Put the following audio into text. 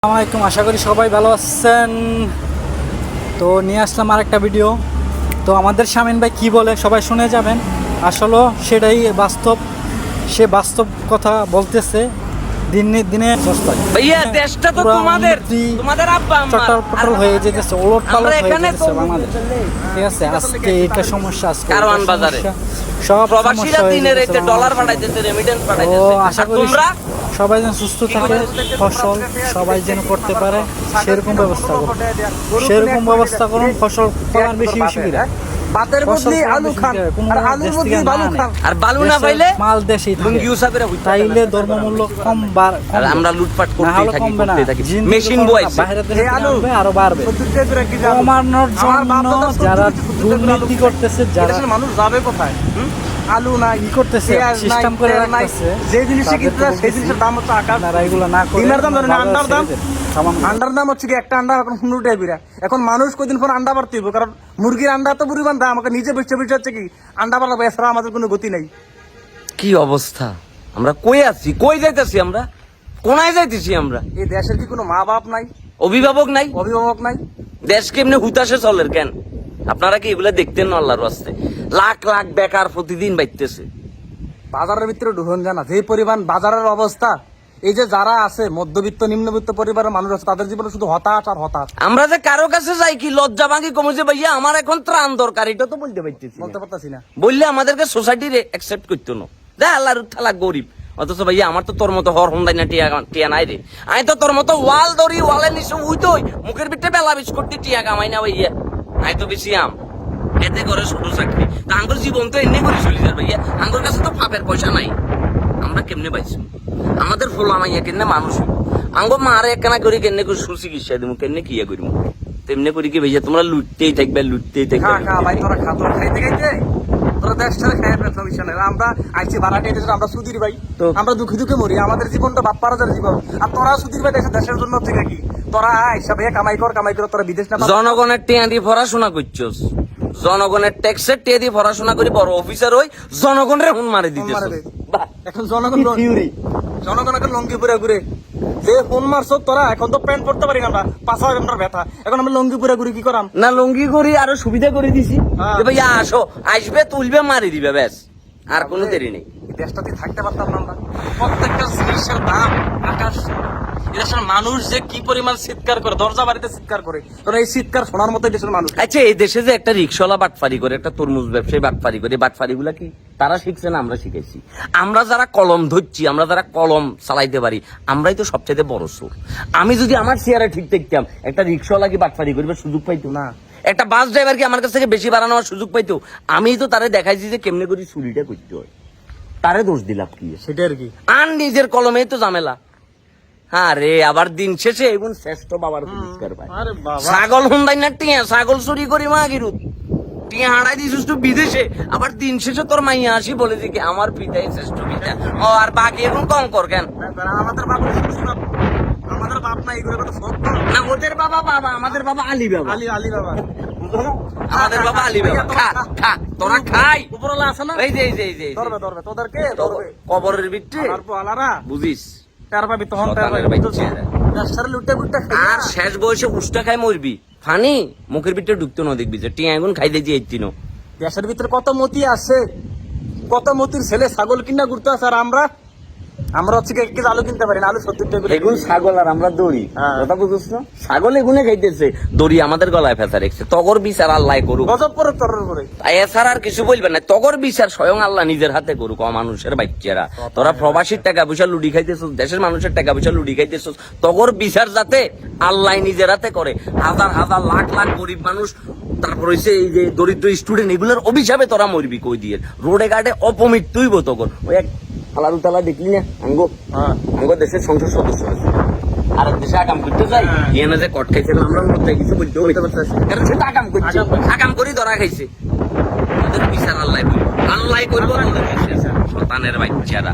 আসসালামাইকুম, আশা করি সবাই ভালো আছেন। তো নিয়ে আসলাম আর একটা ভিডিও। তো আমাদের শামীম ভাই কি বলে সবাই শুনে যাবেন। আসলে সেটাই বাস্তব, সে বাস্তব কথা বলতেছে। দিনে দিনে ভাইয়া দেশটা তো তোমাদের, তোমাদের আব্বা আম্মা চটপটল হয়ে যেতেছে, ওলটপালট হয়ে যেতেছে বাংলাদেশ। ঠিক আছে, আজকে এটা সমস্যা, আজকে কারওয়ান বাজারে সব প্রবাসীরা দিনের রাতে ডলার পাঠাইতেছে, রেমিটেন্স ও পাঠাইতেছে। আশা করি তোমরা সবাই যেন সুস্থ থাকে, ফসল সবাই যেন করতে পারে সেরকম ব্যবস্থা করুন, সেরকম ব্যবস্থা করুন। ফসল ফলান বেশি বেশি করে, ভাতের বদলি আলু খান, আর আলুর বদলি বালু খান। আর বালু না পাইলে মাল দেশেই লুঙ্গি উসাবেরা হইতে তাইলে দ্রব্যমূল্য কম আর আমরা লুটপাট করতেই থাকি, কমবে না, করতেই থাকি। মেশিন বয়স বাইরে দেশে আলু আলু আরো বাড়বে। কমানোর জন্য যারা দুর্নীতি করতেছে, যারা মানুষ যাবে কোথায়? আলু নাই, কি করতেছে, পেঁয়াজ নাই, সিস্টেম করে তেল নাই। রাখতেছে, যে জিনিসে কিনতে হয় সেই জিনিসের দাম হচ্ছে আকাশ। আপনারা এগুলো না করে ডিমের দাম ধরেন, আন্ডার দাম, সামান্য আন্ডার দাম হচ্ছে কি একটা আন্ডা এখন 15 টাকা বিরা। এখন মানুষ কদিন পর আন্ডা বাড়তে হইব, কারণ মুরগির আন্ডা তো পরিমাণ দাম। আমাকে নিজে বেচতে বেচতে হচ্ছে কি আন্ডা বাড়াবো, এছাড়া আমাদের কোনো গতি নাই। কি অবস্থা, আমরা কই আছি, কই যাইতেছি, আমরা কোনায় যাইতেছি, আমরা এই দেশের কি কোনো মা বাপ নাই, অভিভাবক নাই, অভিভাবক নাই? দেশ কেমনে হুতাশে চলের কেন? আপনারা কি এগুলা দেখতেন না? আল্লাহর রাস্তে লাখ লাখ বেকার প্রতিদিন বাইতেছে। বাজারের ভিতরে ঢুকন জানা যে পরিমাণ বাজারের অবস্থা, এই যে যারা আছে মধ্যবিত্ত নিম্নবিত্ত পরিবারের মানুষ আছে, তাদের জীবনে শুধু হতাশ আর হতাশ। আমরা যে কারো কাছে যাই কি লজ্জা ভাঙি কমেছে, ভাইয়া আমার এখন ত্রাণ দরকার, এটা তো বলতে পারতেছি না। বলতে পারতাছি না। বললে আমাদেরকে সোসাইটি একসেপ্ট করতো না, যা আল্লাহর ঠালা গরিব। অথচ ভাইয়া আমার তো তোর মতো হর হন্দাই না টিয়া নাই রে। আমি তো তোর মতো ওয়াল ধরি, ওয়ালের নিচে উইতই মুখের ভিতরে বেলা বিচ করতে টিয়া কামাই না ভাইয়া। আমি তো বেশি আম এতে করে ছোট চাকরি, তা আঙ্গুর জীবন তো এমনি করে চলি যায় ভাইয়া। আঙ্গুর কাছে তো ফাপের পয়সা নাই, আমরা কেমনে পাইছি? আমাদের ফোলা মাইয়া কেমনে মানুষ আঙ্গো মারে একখানা করি কেমনে করে সুচিকিৎসা দিব, কেমনে কিয়া করিব? তেমনি করি কি ভাইয়া তোমরা লুটতেই থাকবে, লুটতেই থাকবে। খা খা ভাই, তোরা খা, তোরা খাইতে খাইতে তোরা দেশ ছেড়ে খাই ফেলতে হবে। আমরা আইছি ভাড়াটে দেশে, আমরা সুধীর ভাই, আমরা দুঃখে দুঃখে মরি। আমাদের জীবনটা বাপ পারাজার জীবন, আর তোরা সুধীর ভাই দেশের জন্য থেকে কি তোরা আইসা ভাইয়া কামাই কর, কামাই করে তোরা বিদেশ না। জনগণের টিয়া দিয়ে পড়াশোনা করছস, জনগণের ট্যাক্সের টিয়া দিয়ে পড়াশোনা করি বড় অফিসার হই, জনগণের হুন মারে দিতেছ। এখন জনগণ জনগণ এখন লঙ্গি পুরে ঘুরে যে ফোন মারছ তোরা, এখন তো প্যান্ট পড়তে পারি না আমরা, 5,000 ঘন্টার ব্যথা। এখন আমরা লঙ্গি পুরে ঘুরে কি করাম? না লঙ্গি করি আরো সুবিধা করে দিছি, যে ভাইয়া আসো, আসবে তুলবে মারি দিবে, ব্যাস আর কোনো দেরি নেই। দেশটাতে থাকতে পারতাম না আমরা। প্রত্যেকটা জিনিসের দাম আকাশ। দেশের মানুষ যে কি পরিমাণ চিৎকার করে, দরজা বাড়িতে চিৎকার করে, কারণ এই চিৎকার শোনার মতো দেশের মানুষ। আচ্ছা এই দেশে যে একটা রিক্সাওয়ালা বাটফারি করে, একটা তরমুজ ব্যবসায়ী বাটফারি করে, বাটফারি গুলা কি তারা শিখছে না আমরা শিখেছি? আমরা যারা কলম ধরছি, আমরা যারা কলম চালাইতে পারি, আমরাই তো সবচেয়ে বড় চোর। আমি যদি আমার চেয়ারে ঠিক দেখতাম, একটা রিক্সাওয়ালা কি বাটফারি করবে সুযোগ পাইতো না? একটা বাস ড্রাইভার কি আমার কাছ থেকে বেশি বাড়ানোর সুযোগ পাইতো? আমি তো তারে দেখাইছি যে কেমনে করে চুরিটা করতে হয়, তারে দোষ দিলাম কি? সেটা আর কি, আর নিজের কলমে তো ঝামেলা। হ্যাঁ রে, আবার দিন শেষে এবং শ্রেষ্ঠ বাবার পুরস্কার পায়। ছাগল হুন্দাই না টিয়া, ছাগল চুরি করি মা গিরুত টিয়া হারাই দিছিস তুই বিদেশে, আবার দিন শেষে তোর মাইয়া আসি বলে যে কি আমার পিতাই শ্রেষ্ঠ পিতা। ও আর বাকি এখন কম কর কেন? আমাদের বাপ আমাদের বাপ না, এগুলো কথা সত্য না, ওদের বাবা বাবা, আমাদের বাবা আলী বাবা, আলী আলী বাবা, আমাদের বাবা আলী বাবা। খা খা তোরা খাই, উপরওয়ালা আছে না, এই যে এই যে এই যে ধরবে ধরবে তোদেরকে ধরবে কবরের ভিতরে আর পোয়ালারা বুঝিস টার পাবি তখন টার শয়তানের পাবি। বাচ্চা। রাস্তার লুটে বুটে আর শেষ বয়সে উষ্টা খাই মরবি, ফানি মুখের ভিতরে ঢুকতো না, দেখবি যে টিয়া এখন খাই দিয়ে এইতিনো। দেশের ভিতরে কত মতি আছে, কত মতির ছেলে ছাগল কিনা ঘুরতে আছে, আর আমরা হচ্ছে কি 1 কেজি আলু কিনতে পারি না, আলু 70 টাকা করে। এগুন ছাগল আর আমরা দড়ি, হ্যাঁ। কথা বুঝছ না? ছাগল এগুনে খাইতেছে, দড়ি আমাদের গলায় ফেঁসা রেখছে। তগর বিচার আল্লাহ করুক, গজব করে তরর করে। এছাড়া আর কিছু বলবেন না। তগর বিচার স্বয়ং আল্লাহ নিজের হাতে করুক। মানুষের বাচ্চারা, তোরা প্রবাসীর টাকা পয়সা লুডি খাইতেছ, দেশের মানুষের টাকা পয়সা লুডি খাইতেছ, তগর বিচার যাতে আল্লাহ নিজের হাতে করে। হাজার হাজার লাখ লাখ গরিব মানুষ, তারপর হইছে এই যে দরিদ্র স্টুডেন্ট, এগুলোর অভিশাপে তোরা মরবি কই দিয়ে। রোডে ঘাটে অপমৃত্যুই তখন ওই এক আলাদা তালা দেখলি না আঙ্গো, আঙ্গো দেশের সংসদ সদস্য আছে, আর দেশে আগাম করতে যাই এনে যে কট খাইছে, আমরা মধ্যে কিছু বলতে হইতে পারতেছে, কারণ সেটা আগাম করছে, আগাম করি ধরা খাইছে। ওদের বিচার আল্লাহ করবো, আল্লাহ করবো, শতানের বাচ্চারা।